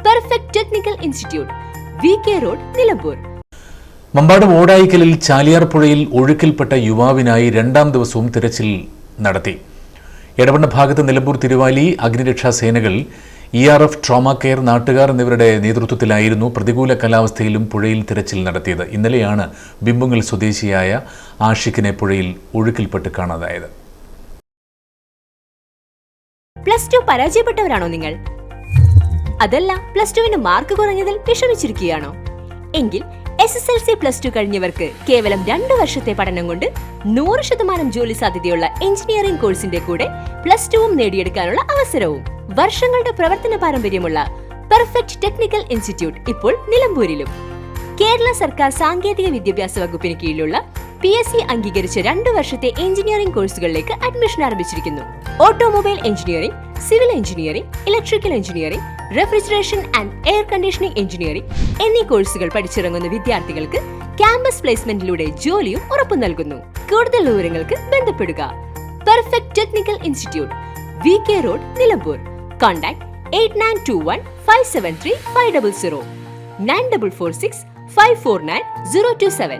Perfect technical institute, VK road, Nilambur. Mambad ഓടായിക്കലിൽ ചാലിയാർ പുഴയിൽ ഒഴുക്കിൽപ്പെട്ട യുവാവിനായി രണ്ടാം ദിവസവും തിരച്ചിൽ നടത്തി. എടവണ്ണ ഭാഗത്ത് നിലമ്പൂർ തിരുവാലി അഗ്നിരക്ഷാ സേനകൾ, ERF, ട്രോമ കെയർ, നാട്ടുകാർ എന്നിവരുടെ നേതൃത്വത്തിലായിരുന്നു പ്രതികൂല കാലാവസ്ഥയിലും പുഴയിൽ തിരച്ചിൽ നടത്തിയത്. ഇന്നലെയാണ് ബിംബുങ്ങൽ സ്വദേശിയായ ആഷിഖിനെ പുഴയിൽ ഒഴുക്കിൽപ്പെട്ട് കാണാതായത്. +2 പരാജയപ്പെട്ടവരാണോ നിങ്ങൾ? അതല്ല +2 മാർക്ക് കുറഞ്ഞതിൽ വിഷമിച്ചിരിക്കുകയാണോ? എങ്കിൽ SSLC +2 കഴിഞ്ഞവർക്ക് കേവലം 2 വർഷത്തെ പഠനം കൊണ്ട് 100% ജോലി സാധ്യതയുള്ള എഞ്ചിനീയറിംഗ് കോഴ്സിന്റെ കൂടെ +2 നേടിയെടുക്കാനുള്ള അവസരവും. വർഷങ്ങളുടെ പ്രവർത്തന പാരമ്പര്യമുള്ള പെർഫെക്റ്റ് ടെക്നിക്കൽ ഇൻസ്റ്റിറ്റ്യൂട്ട് ഇപ്പോൾ നിലമ്പൂരിലും. കേരള സർക്കാർ സാങ്കേതിക വിദ്യാഭ്യാസ വകുപ്പിന് കീഴിലുള്ള PSC അംഗീകരിച്ച 2 വർഷത്തെ എഞ്ചിനീയറിംഗ് കോഴ്സുകളിലേക്ക് അഡ്മിഷൻ ആരംഭിച്ചിരിക്കുന്നു. Automobile engineering, civil engineering, electrical engineering, refrigeration and air conditioning engineering എന്നീ കോഴ്സുകൾ പഠിച്ചിറങ്ങുന്ന വിദ്യാർത്ഥികൾക്ക് ക്യാമ്പസ് പ്ലേസ്മെന്റിലൂടെ ജോലിയും ഉറപ്പു നൽകുന്നു. കൂടുതൽ വിവരങ്ങൾക്ക് ബന്ധപ്പെടുക. Perfect technical institute, VK road, Nilambur. Contact 8921 573 500 9446 549 027.